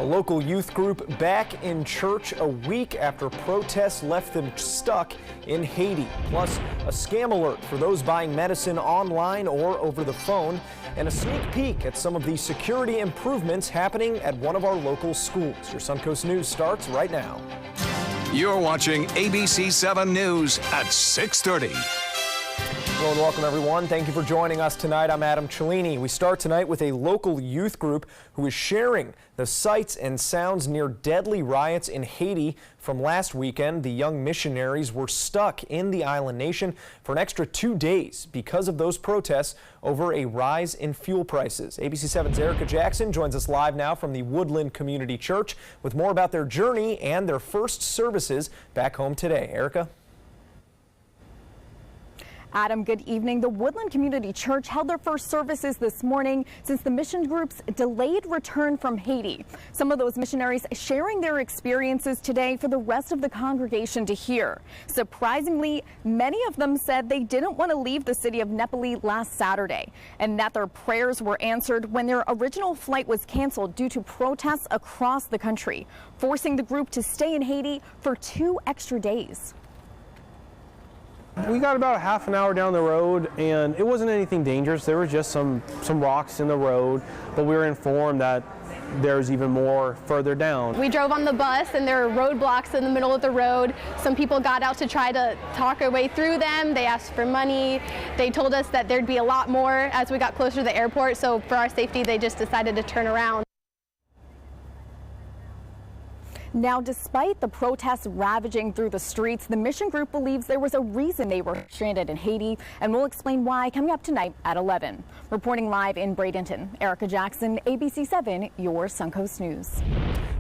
A local youth group back in church a week after protests left them stuck in Haiti. Plus, a scam alert for those buying medicine online or over the phone, and a sneak peek at some of the security improvements happening at one of our local schools. Your Suncoast News starts right now. You're watching ABC 7 News at 6:30. Hello and welcome, everyone. Thank you for joining us tonight. I'm Adam Cellini. We start tonight with a local youth group who is sharing the sights and sounds near deadly riots in Haiti from last weekend. The young missionaries were stuck in the island nation for an extra 2 days because of those protests over a rise in fuel prices. ABC 7's Erica Jackson joins us live now from the Woodland Community Church with more about their journey and their first services back home today. Erica? Adam, good evening. The Woodland Community Church held their first services this morning since the mission group's delayed return from Haiti. Some of those missionaries sharing their experiences today for the rest of the congregation to hear. Surprisingly, many of them said they didn't want to leave the city of Nepali last Saturday and that their prayers were answered when their original flight was canceled due to protests across the country, forcing the group to stay in Haiti for 2 extra days. We got about a half an hour down the road, and it wasn't anything dangerous. There were just some rocks in the road, but we were informed that there's even more further down. We drove on the bus, and there were roadblocks in the middle of the road. Some people got out to try to talk our way through them. They asked for money. They told us that there'd be a lot more as we got closer to the airport, so for our safety, they just decided to turn around. Now, despite the protests ravaging through the streets, the mission group believes there was a reason they were stranded in Haiti, and we'll explain why coming up tonight at 11. Reporting live in Bradenton, Erica Jackson, ABC 7, your Suncoast News.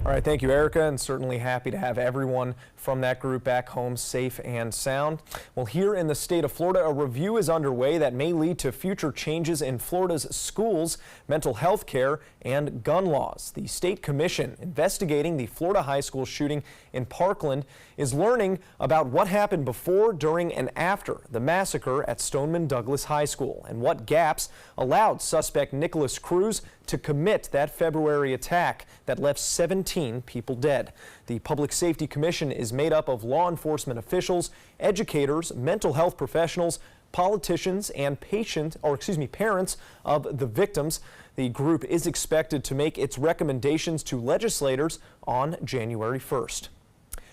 All right, thank you, Erica, and certainly happy to have everyone from that group back home safe and sound. Well, here in the state of Florida, a review is underway that may lead to future changes in Florida's schools, mental health care, and gun laws. The state commission investigating the Florida high school shooting in Parkland is learning about what happened before, during, and after the massacre at Stoneman Douglas High School and what gaps allowed suspect Nicholas Cruz to commit that February attack that left 17 people dead. The Public Safety Commission is made up of law enforcement officials, educators, mental health professionals, politicians, and parents of the victims. The group is expected to make its recommendations to legislators on January 1st.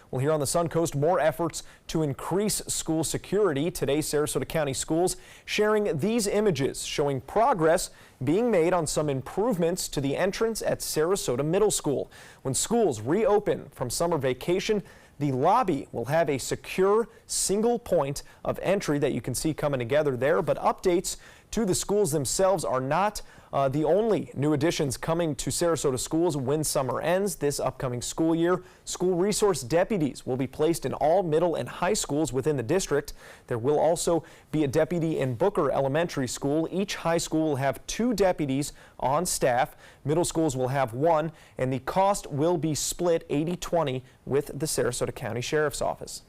Well, here on the Suncoast, more efforts to increase school security. Today, Sarasota County Schools sharing these images showing progress being made on some improvements to the entrance at Sarasota Middle School. When schools reopen from summer vacation, the lobby will have a secure single point of entry that you can see coming together there, but updates to the schools themselves are not the only new additions coming to Sarasota schools when summer ends this upcoming school year. School resource deputies will be placed in all middle and high schools within the district. There will also be a deputy in Booker Elementary School. Each high school will have 2 deputies on staff. Middle schools will have 1, and the cost will be split 80-20 with the Sarasota County Sheriff's Office.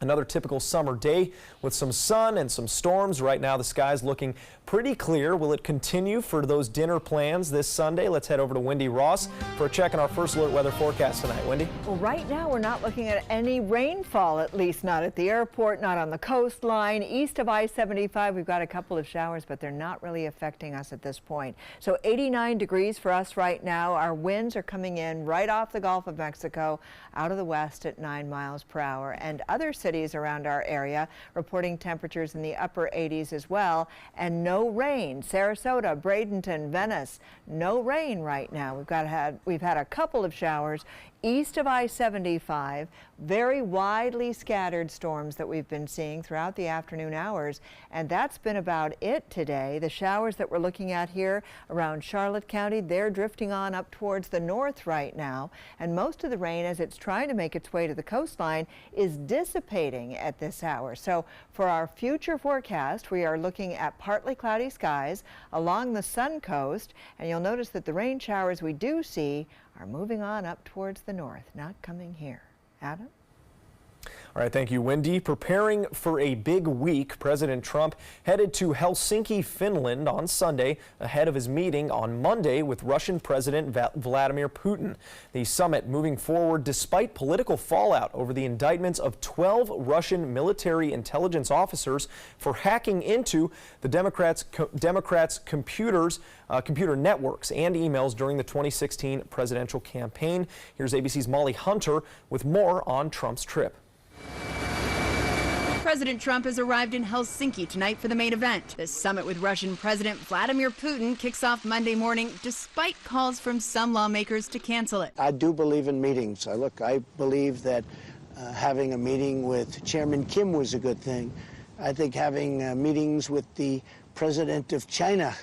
Another typical summer day with some sun and some storms. Right now the sky's looking pretty clear. Will it continue for those dinner plans this Sunday? Let's head over to Wendy Ross for a check on our first alert weather forecast tonight. Wendy? Well, right now we're not looking at any rainfall, at least not at the airport, not on the coastline. East of I-75 we've got a couple of showers, but they're not really affecting us at this point. So 89 degrees for us right now. Our winds are coming in right off the Gulf of Mexico out of the west at 9 miles per hour, and other cities around our area reporting temperatures in the upper 80s as well, and no rain. Sarasota, Bradenton, Venice, no rain right now. We've had a couple of showers east of I-75, very widely scattered storms that we've been seeing throughout the afternoon hours, and that's been about it today. The showers that we're looking at here around Charlotte County, they're drifting on up towards the north right now, and most of the rain, as it's trying to make its way to the coastline, is dissipating at this hour. So for our future forecast, we are looking at partly cloudy skies along the Sun Coast, and you'll notice that the rain showers we do see are moving on up towards the north, not coming here. Adam? All right, thank you, Wendy. Preparing for a big week, President Trump headed to Helsinki, Finland on Sunday ahead of his meeting on Monday with Russian President Vladimir Putin. The summit moving forward despite political fallout over the indictments of 12 Russian military intelligence officers for hacking into the Democrats' computer networks and emails during the 2016 presidential campaign. Here's ABC's Molly Hunter with more on Trump's trip. President Trump has arrived in Helsinki tonight for the main event. The summit with Russian President Vladimir Putin kicks off Monday morning despite calls from some lawmakers to cancel it. I do believe in meetings. I believe that having a meeting with Chairman Kim was a good thing. I think having meetings with the president of China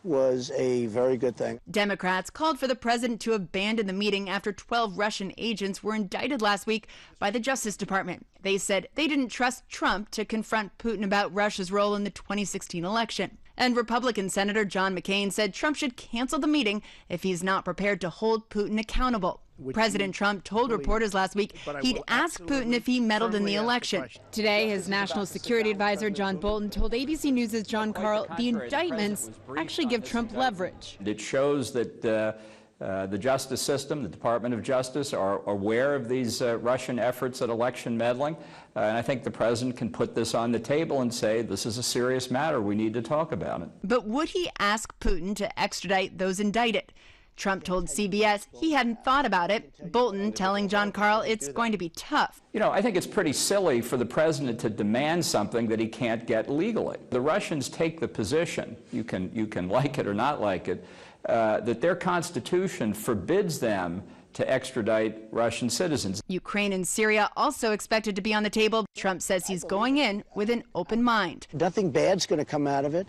was a very good thing. Democrats called for the president to abandon the meeting after 12 Russian agents were indicted last week by the Justice Department. They said they didn't trust Trump to confront Putin about Russia's role in the 2016 election. And Republican Senator John McCain said Trump should cancel the meeting if he's not prepared to hold Putin accountable. President Trump told reporters last week he'd ask Putin if he meddled in the election. Today, his national security advisor, John Bolton, told ABC News' John Carl the indictments actually give Trump leverage. It shows that the justice system, the Department of Justice, are aware of these Russian efforts at election meddling. And I think the president can put this on the table and say, this is a serious matter. We need to talk about it. But would he ask Putin to extradite those indicted? Trump told CBS he hadn't thought about it. Bolton telling John Carl it's going to be tough. You know, I think it's pretty silly for the president to demand something that he can't get legally. The Russians take the position, you can like it or not like it, that their constitution forbids them to extradite Russian citizens. Ukraine and Syria also expected to be on the table. Trump says he's going in with an open mind. Nothing bad's going to come out of it,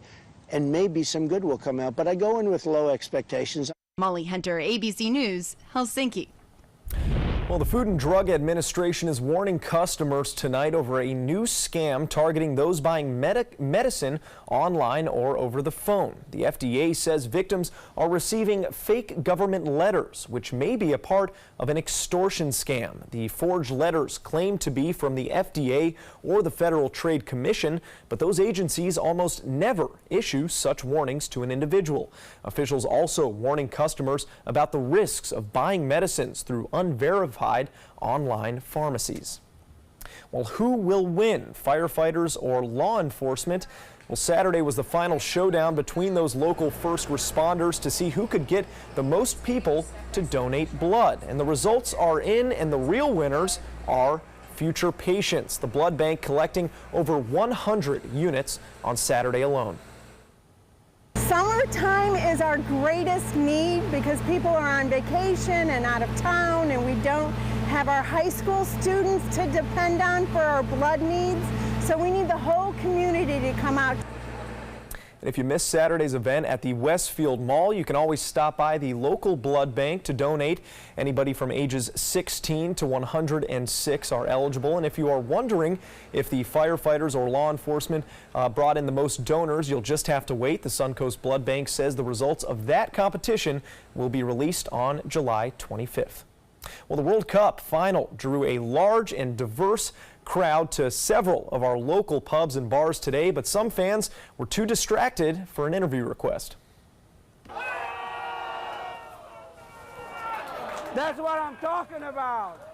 and maybe some good will come out, but I go in with low expectations. Molly Hunter, ABC News, Helsinki. Well, the Food and Drug Administration is warning customers tonight over a new scam targeting those buying medicine online or over the phone. The FDA says victims are receiving fake government letters, which may be a part of an extortion scam. The forged letters claim to be from the FDA or the Federal Trade Commission, but those agencies almost never issue such warnings to an individual. Officials also warning customers about the risks of buying medicines through unverified online pharmacies. Well, who will win, firefighters or law enforcement? Well, Saturday was the final showdown between those local first responders to see who could get the most people to donate blood. And the results are in, and the real winners are future patients. The blood bank collecting over 100 units on Saturday alone. Summertime is our greatest need because people are on vacation and out of town, and we don't have our high school students to depend on for our blood needs. So we need the whole community to come out. And if you missed Saturday's event at the Westfield Mall, you can always stop by the local blood bank to donate. Anybody from ages 16 to 106 are eligible. And if you are wondering if the firefighters or law enforcement brought in the most donors, you'll just have to wait. The Suncoast Blood Bank says the results of that competition will be released on July 25th. Well, the World Cup final drew a large and diverse crowd to several of our local pubs and bars today, but some fans were too distracted for an interview request. That's what I'm talking about.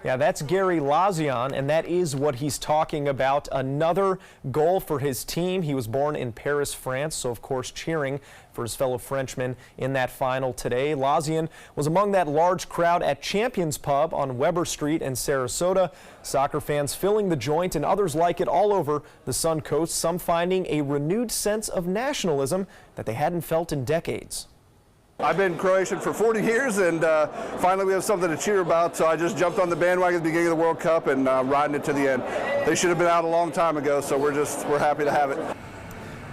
Yeah, that's Gary Lazian, and that is what he's talking about. Another goal for his team. He was born in Paris, France, so of course cheering for his fellow Frenchmen in that final today. Lazian was among that large crowd at Champions Pub on Weber Street in Sarasota. Soccer fans filling the joint and others like it all over the Suncoast, some finding a renewed sense of nationalism that they hadn't felt in decades. I've been Croatian for 40 years, and finally we have something to cheer about, so I just jumped on the bandwagon at the beginning of the World Cup and riding it to the end. They should have been out a long time ago, so we're happy to have it.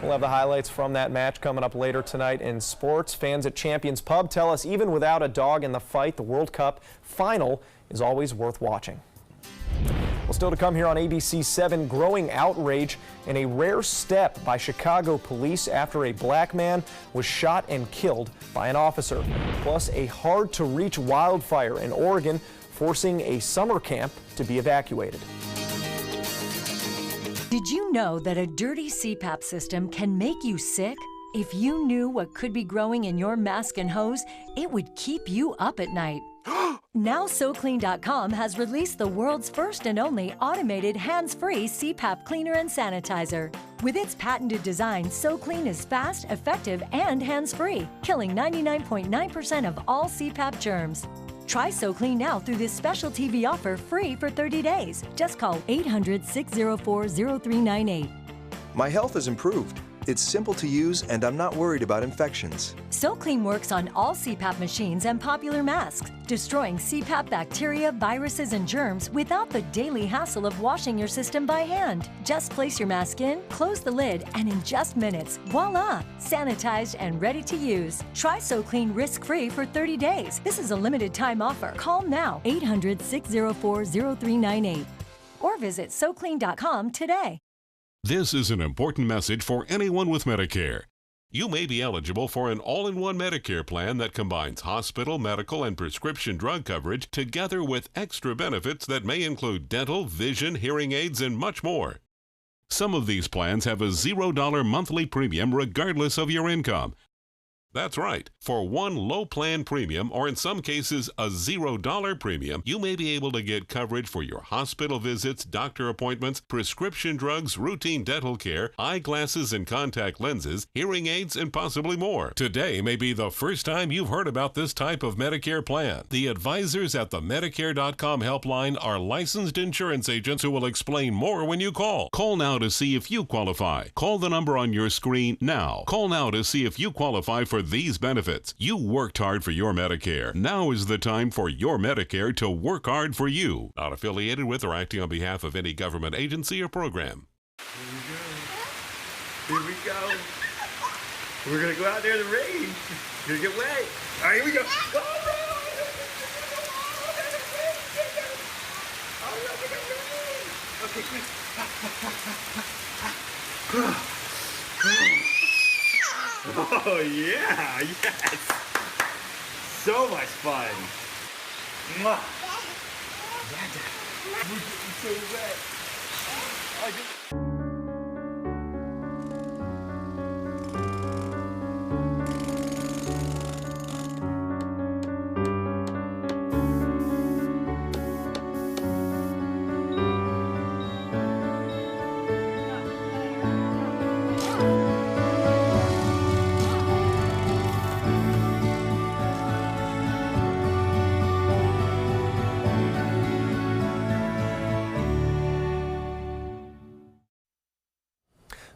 We'll have the highlights from that match coming up later tonight in sports. Fans at Champions Pub tell us even without a dog in the fight, the World Cup final is always worth watching. Well, still to come here on ABC 7, growing outrage and a rare step by Chicago police after a black man was shot and killed by an officer. Plus, a hard-to-reach wildfire in Oregon forcing a summer camp to be evacuated. Did you know that a dirty CPAP system can make you sick? If you knew what could be growing in your mask and hose, it would keep you up at night. Now SoClean.com has released the world's first and only automated hands-free CPAP cleaner and sanitizer. With its patented design, SoClean is fast, effective, and hands-free, killing 99.9% of all CPAP germs. Try SoClean now through this special TV offer free for 30 days. Just call 800-604-0398. My health has improved. It's simple to use, and I'm not worried about infections. SoClean works on all CPAP machines and popular masks, destroying CPAP bacteria, viruses, and germs without the daily hassle of washing your system by hand. Just place your mask in, close the lid, and in just minutes, voila! Sanitized and ready to use. Try SoClean risk-free for 30 days. This is a limited time offer. Call now, 800-604-0398, or visit SoClean.com today. This is an important message for anyone with Medicare. You may be eligible for an all-in-one Medicare plan that combines hospital, medical, and prescription drug coverage together with extra benefits that may include dental, vision, hearing aids, and much more. Some of these plans have a $0 monthly premium regardless of your income. That's right. For one low plan premium, or in some cases a $0 premium, you may be able to get coverage for your hospital visits, doctor appointments, prescription drugs, routine dental care, eyeglasses and contact lenses, hearing aids, and possibly more. Today may be the first time you've heard about this type of Medicare plan. The advisors at the Medicare.com helpline are licensed insurance agents who will explain more when you call. Call now to see if you qualify. Call the number on your screen now. Call now to see if you qualify for these benefits. You worked hard for your Medicare. Now is the time for your Medicare to work hard for you. Not affiliated with or acting on behalf of any government agency or program. Here we go. We're going to go out there in the rain. You're going to get wet. All right, here we go. Go, okay, quick. Oh, yeah, yes. So much fun. Mwah. We're getting so wet.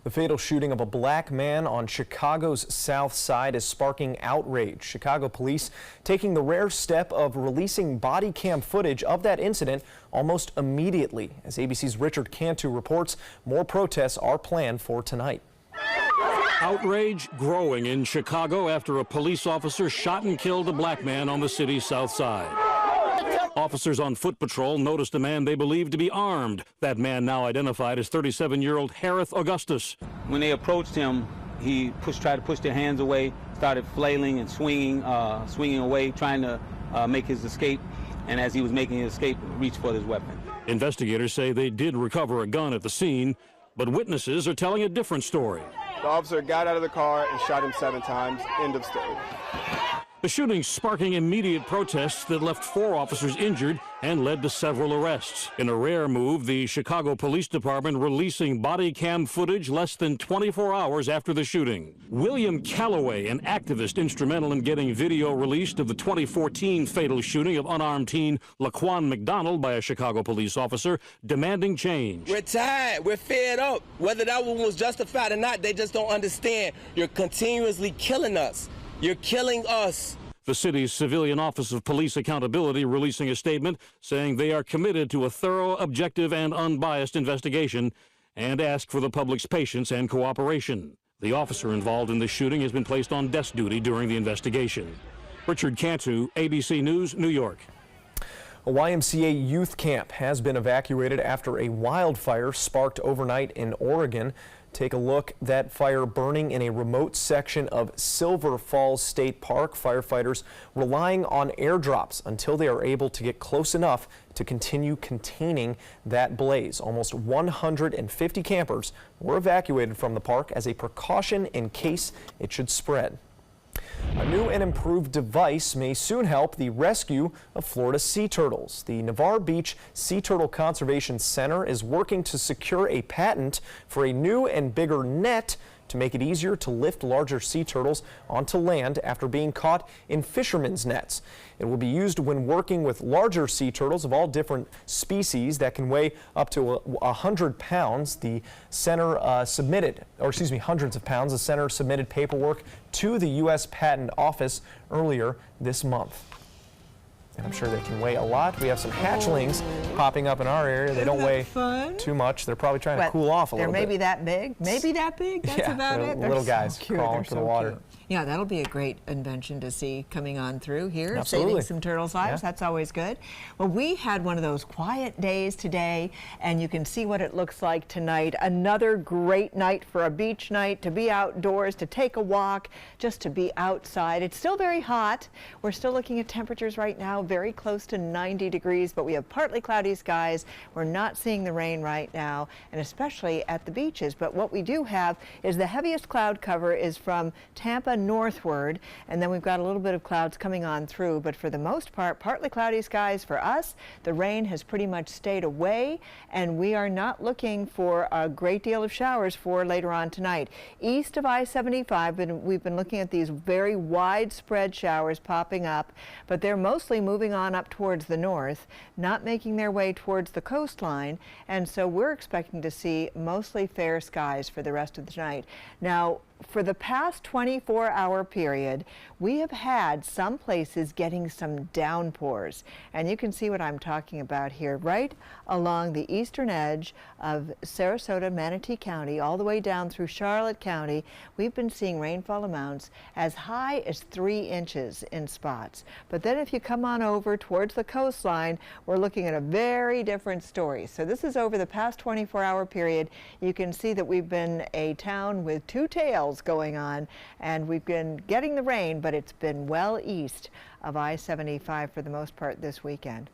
The fatal shooting of a black man on Chicago's South Side is sparking outrage. Chicago police taking the rare step of releasing body cam footage of that incident almost immediately. As ABC's Richard Cantu reports, more protests are planned for tonight. Outrage growing in Chicago after a police officer shot and killed a black man on the city's South Side. Officers on foot patrol noticed a man they believed to be armed. That man, now identified as 37-year-old Harith Augustus. When they approached him, he tried to push their hands away, started flailing and swinging away, trying to make his escape. And as he was making his escape, reached for his weapon. Investigators say they did recover a gun at the scene, but witnesses are telling a different story. The officer got out of the car and shot him 7 times. End of story. The shooting sparking immediate protests that left 4 officers injured and led to several arrests. In a rare move, the Chicago Police Department releasing body cam footage less than 24 hours after the shooting. William Calloway, an activist instrumental in getting video released of the 2014 fatal shooting of unarmed teen Laquan McDonald by a Chicago police officer, demanding change. We're tired. We're fed up. Whether that one was justified or not, they just don't understand. You're continuously killing us. You're killing us. The city's Civilian Office of Police Accountability releasing a statement saying they are committed to a thorough, objective, and unbiased investigation and ask for the public's patience and cooperation. The officer involved in the shooting has been placed on desk duty during the investigation. Richard Cantu, ABC News, New York. A YMCA youth camp has been evacuated after a wildfire sparked overnight in Oregon. Take a look. That fire burning in a remote section of Silver Falls State Park. Firefighters relying on airdrops until they are able to get close enough to continue containing that blaze. Almost 150 campers were evacuated from the park as a precaution in case it should spread. A new and improved device may soon help the rescue of Florida sea turtles. The Navarre Beach Sea Turtle Conservation Center is working to secure a patent for a new and bigger net to make it easier to lift larger sea turtles onto land after being caught in fishermen's nets. It will be used when working with larger sea turtles of all different species that can weigh up to 100 pounds. The center hundreds of pounds. The center submitted paperwork to the U.S. Patent Office earlier this month. And I'm sure they can weigh a lot. We have some hatchlings popping up in our area. They don't weigh too much. They're probably trying to cool off a little bit. They're maybe that big. Maybe that big. That's about it. They're little guys crawling through the water. Cute. Yeah, that'll be a great invention to see coming on through here, Absolutely. saving some turtles' lives. That's always good. Well, we had one of those quiet days today, and you can see what it looks like tonight. Another great night for a beach night, to be outdoors, to take a walk, just to be outside. It's still very hot. We're still looking at temperatures right now very close to 90 degrees, but we have partly cloudy skies. We're not seeing the rain right now, and especially at the beaches. But what we do have is the heaviest cloud cover is from Tampa northward, and then we've got a little bit of clouds coming on through, but for the most part, partly cloudy skies for us. The rain has pretty much stayed away, and we are not looking for a great deal of showers for later on tonight. East of I-75, we've been looking at these very widespread showers popping up, but they're mostly moving on up towards the north, not making their way towards the coastline, and so we're expecting to see mostly fair skies for the rest of the night. Now, for the past 24-hour period, we have had some places getting some downpours, and you can see what I'm talking about here. Right along the eastern edge of Sarasota, Manatee County, all the way down through Charlotte County, we've been seeing rainfall amounts as high as 3 inches in spots. But then if you come on over towards the coastline, we're looking at a very different story. So this is over the past 24-hour period. You can see that we've been a town with two tails going on, and we've been getting the rain, but it's been well east of I-75 for the most part this weekend.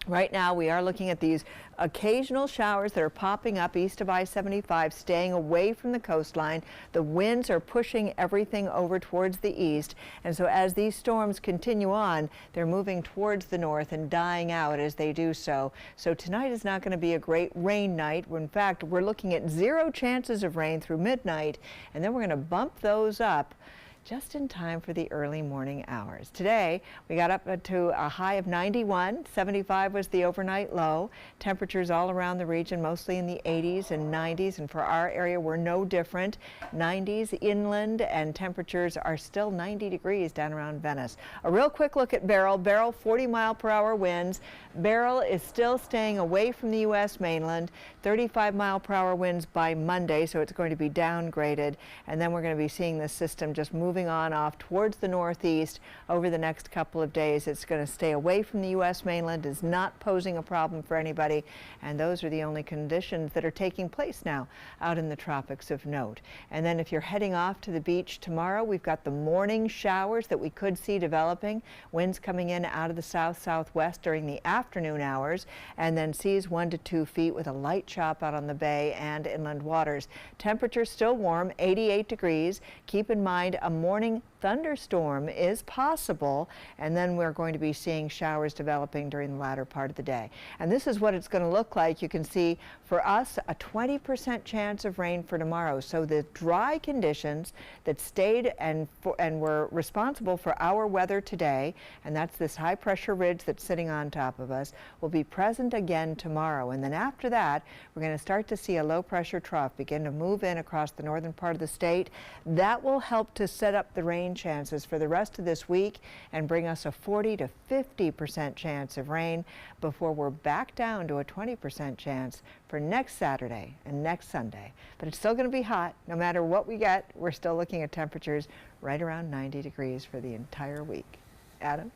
Right now, we are looking at these occasional showers that are popping up east of I-75, staying away from the coastline. The winds are pushing everything over towards the east, and so as these storms continue on, they're moving towards the north and dying out as they do so. So tonight is not going to be a great rain night. In fact, we're looking at 0 chances of rain through midnight, and then we're going to bump those up just in time for the early morning hours. Today, we got up to a high of 91. 75 was the overnight low. Temperatures all around the region, mostly in the 80s and 90s, and for our area, we're no different. 90s inland, and temperatures are still 90 degrees down around Venice. A real quick look at Beryl. Beryl, 40-mile-per-hour winds. Beryl is still staying away from the U.S. mainland. 35-mile-per-hour winds by Monday, so it's going to be downgraded, and then we're going to be seeing this system just moving on off towards the northeast over the next couple of days. It's going to stay away from the U.S. mainland, is not posing a problem for anybody, and those are the only conditions that are taking place now out in the tropics of note. And then if you're heading off to the beach tomorrow, we've got the morning showers that we could see developing, winds coming in out of the south-southwest during the afternoon hours, and then seas 1 to 2 feet with a light chop out on the bay and inland waters. Temperatures still warm, 88 degrees. Keep in mind a morning thunderstorm is possible, and then we're going to be seeing showers developing during the latter part of the day. And this is what it's going to look like. You can see for us a 20% chance of rain for tomorrow. So the dry conditions that stayed and were responsible for our weather today, and that's this high pressure ridge that's sitting on top of us, will be present again tomorrow. And then after that, we're going to start to see a low pressure trough begin to move in across the northern part of the state. That will help to set up the rain chances for the rest of this week and bring us a 40 to 50% chance of rain before we're back down to a 20% chance for next Saturday and next Sunday. But it's still going to be hot. No matter what we get, we're still looking at temperatures right around 90 degrees for the entire week. Adam?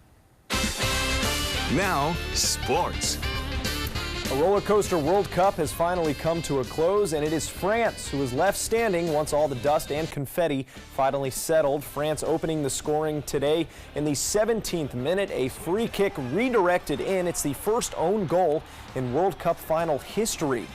Now, sports. The roller coaster World Cup has finally come to a close, and it is France who is left standing once all the dust and confetti finally settled. France opening the scoring today in the 17th minute. A free kick redirected in. It's the first own goal in World Cup final history.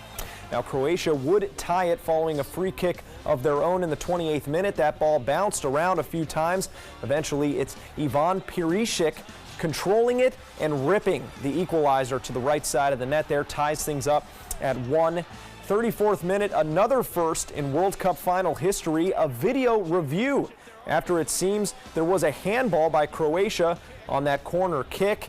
Now, Croatia would tie it following a free kick of their own in the 28th minute. That ball bounced around a few times. Eventually, it's Ivan Perisic controlling it and ripping the equalizer to the right side of the net there, ties things up at 1. 34th minute, another first in World Cup final history, a video review after it seems there was a handball by Croatia on that corner kick.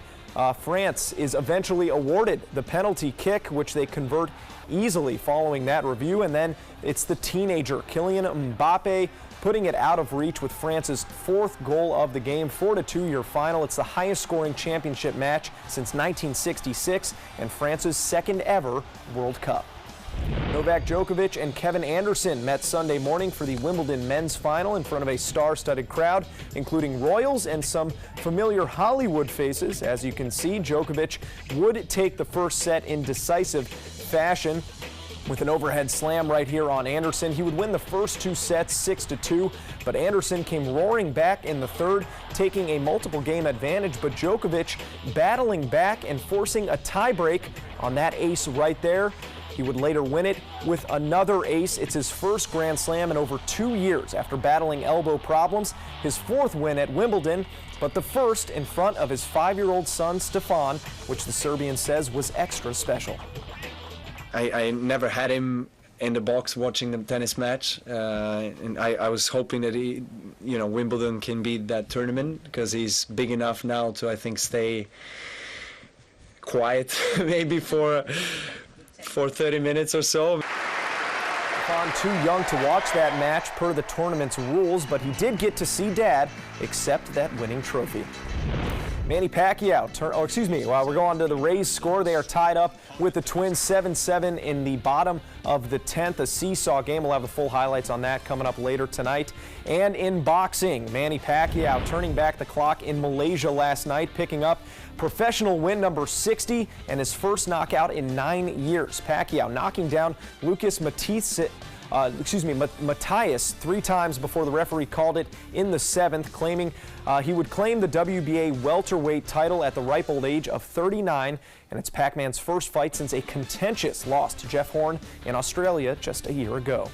France is eventually awarded the penalty kick, which they convert easily following that review, and then it's the teenager Kylian Mbappe putting it out of reach with France's fourth goal of the game. 4-2 your final. It's the highest scoring championship match since 1966 and France's second ever World Cup. Novak Djokovic and Kevin Anderson met Sunday morning for the Wimbledon men's final in front of a star-studded crowd, including royals and some familiar Hollywood faces. As you can see, Djokovic would take the first set in decisive fashion with an overhead slam right here on Anderson. He would win the first two sets 6-2, but Anderson came roaring back in the third, taking a multiple game advantage, but Djokovic battling back and forcing a tiebreak on that ace right there. He would later win it with another ace. It's his first Grand Slam in over 2 years after battling elbow problems. His fourth win at Wimbledon, but the first in front of his 5-year-old son, Stefan, which the Serbian says was extra special. I never had him in the box watching the tennis match, and I was hoping that Wimbledon can beat that tournament because he's big enough now to, I think, stay quiet maybe for 30 minutes or so. Stefan too young to watch that match per the tournament's rules, but he did get to see Dad accept that winning trophy. Manny Pacquiao, we're going to the Rays score. They are tied up with the Twins 7-7 in the bottom of the 10th. A seesaw game. We'll have the full highlights on that coming up later tonight. And in boxing, Manny Pacquiao turning back the clock in Malaysia last night, picking up professional win number 60 and his first knockout in 9 years. Pacquiao knocking down Lucas Matthias 3 times before the referee called it in the 7th, claiming he would claim the WBA welterweight title at the ripe old age of 39, and it's Pac-Man's first fight since a contentious loss to Jeff Horn in Australia just a year ago.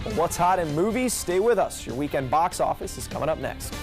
Well, what's hot in movies? Stay with us. Your weekend box office is coming up next.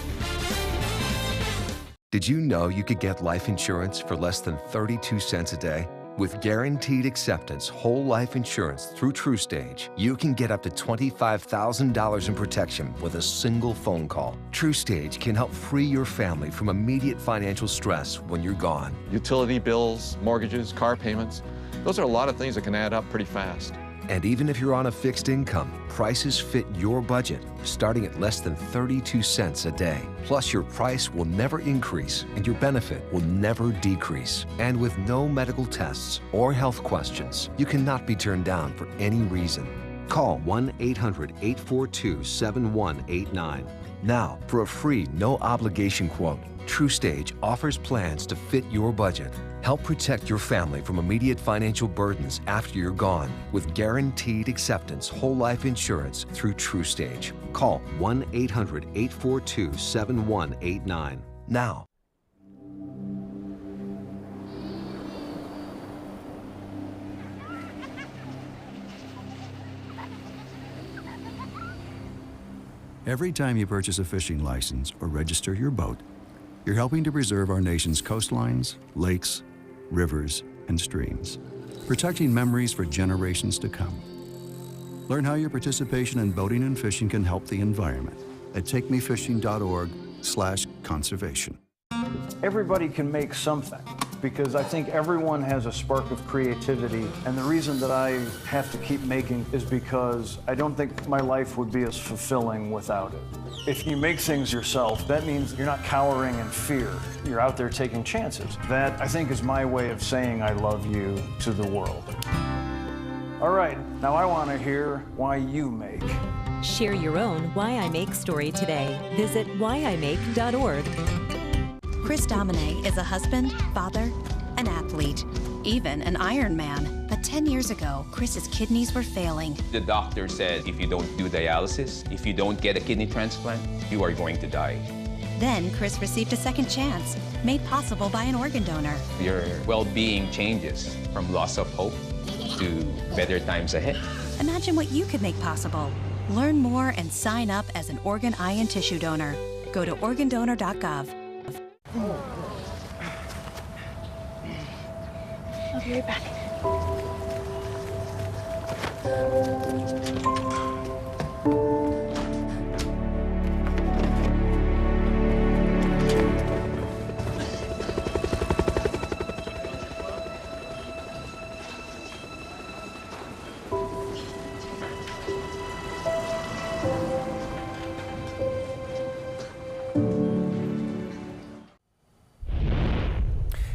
Did you know you could get life insurance for less than 32 cents a day? With guaranteed acceptance whole life insurance through TrueStage, you can get up to $25,000 in protection with a single phone call. TrueStage can help free your family from immediate financial stress when you're gone. Utility bills, mortgages, car payments, those are a lot of things that can add up pretty fast. And even if you're on a fixed income, prices fit your budget, starting at less than 32 cents a day. Plus, your price will never increase and your benefit will never decrease. And with no medical tests or health questions, you cannot be turned down for any reason. Call 1-800-842-7189. Now, for a free, no-obligation quote, TrueStage offers plans to fit your budget. Help protect your family from immediate financial burdens after you're gone with guaranteed acceptance whole life insurance through TrueStage. Call 1-800-842-7189 now. Every time you purchase a fishing license or register your boat, you're helping to preserve our nation's coastlines, lakes, rivers, and streams, protecting memories for generations to come. Learn how your participation in boating and fishing can help the environment at takemefishing.org/conservation. Everybody can make something, because I think everyone has a spark of creativity, and the reason that I have to keep making is because I don't think my life would be as fulfilling without it. If you make things yourself, that means you're not cowering in fear. You're out there taking chances. That, I think, is my way of saying I love you to the world. All right, now I want to hear why you make. Share your own Why I Make story today. Visit whyimake.org. Chris Domine is a husband, father, an athlete. even an Ironman. But 10 years ago, Chris's kidneys were failing. The doctor said if you don't do dialysis, if you don't get a kidney transplant, you are going to die. Then Chris received a second chance, made possible by an organ donor. Your well-being changes from loss of hope to better times ahead. Imagine what you could make possible. Learn more and sign up as an organ, eye, and tissue donor. Go to organdonor.gov. I'll be right back.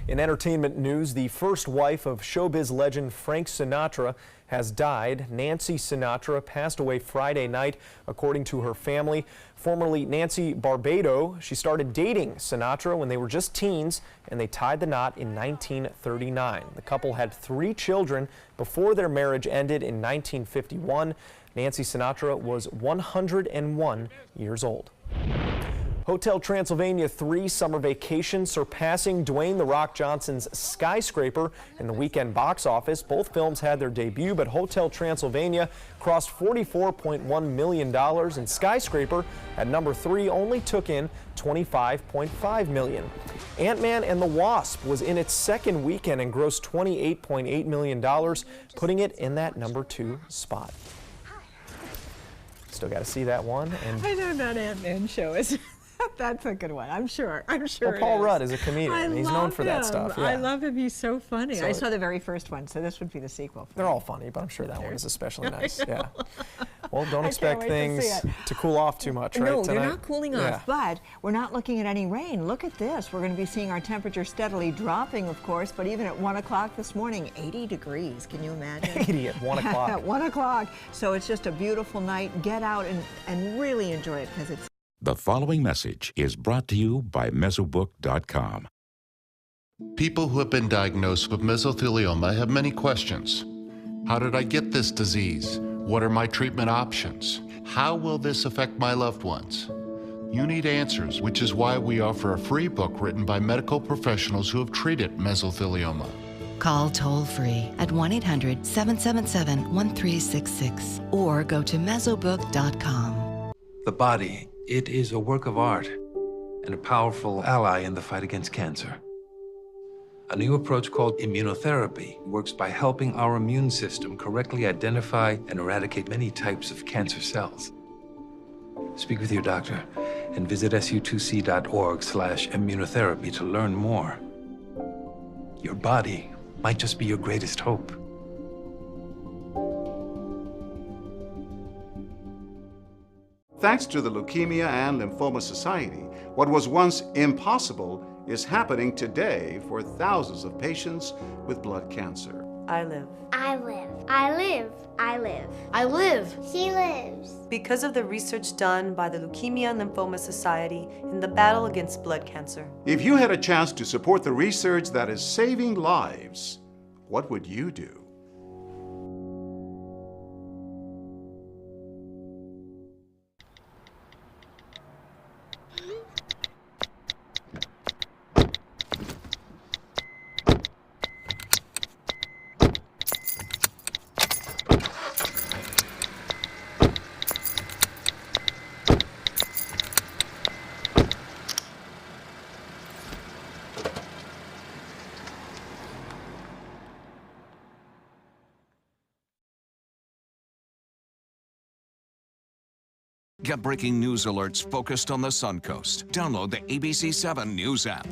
In entertainment news, the first wife of showbiz legend Frank Sinatra has died. Nancy Sinatra passed away Friday night, according to her family. Formerly Nancy Barbado, she started dating Sinatra when they were just teens, and they tied the knot in 1939. The couple had 3 children before their marriage ended in 1951. Nancy Sinatra was 101 years old. Hotel Transylvania 3 summer vacation surpassing Dwayne "The Rock" Johnson's Skyscraper in the weekend box office. Both films had their debut, but Hotel Transylvania crossed $44.1 million, and Skyscraper at number 3 only took in $25.5 million. Ant-Man and the Wasp was in its second weekend and grossed $28.8 million, putting it in that number 2 spot. Still got to see that one. And I know that Ant-Man show is. That's a good one. I'm sure. Well, Paul Rudd is a comedian. He's known for that stuff. Yeah. I love him. He's so funny. So I saw the very first one, so this would be the sequel. They're all funny, but I'm sure that one is especially nice. Yeah. Well, don't expect things to cool off too much, right? No, tonight? they're not cooling off, but we're not looking at any rain. Look at this. We're going to be seeing our temperature steadily dropping, of course, but even at 1 o'clock this morning, 80 degrees. Can you imagine? 80 at 1 o'clock. At 1 o'clock. So it's just a beautiful night. Get out and really enjoy it because it's. The following message is brought to you by Mesobook.com. People who have been diagnosed with mesothelioma have many questions. How did I get this disease? What are my treatment options? How will this affect my loved ones? You need answers, which is why we offer a free book written by medical professionals who have treated mesothelioma. Call toll-free at 1-800-777-1366 or go to Mesobook.com. The body, it is a work of art and a powerful ally in the fight against cancer. A new approach called immunotherapy works by helping our immune system correctly identify and eradicate many types of cancer cells. Speak with your doctor and visit su2c.org/immunotherapy to learn more. Your body might just be your greatest hope. Thanks to the Leukemia and Lymphoma Society, what was once impossible is happening today for thousands of patients with blood cancer. I live. I live. I live. I live. I live. She lives. Because of the research done by the Leukemia and Lymphoma Society in the battle against blood cancer. If you had a chance to support the research that is saving lives, what would you do? Get breaking news alerts focused on the Suncoast. Download the ABC 7 News app.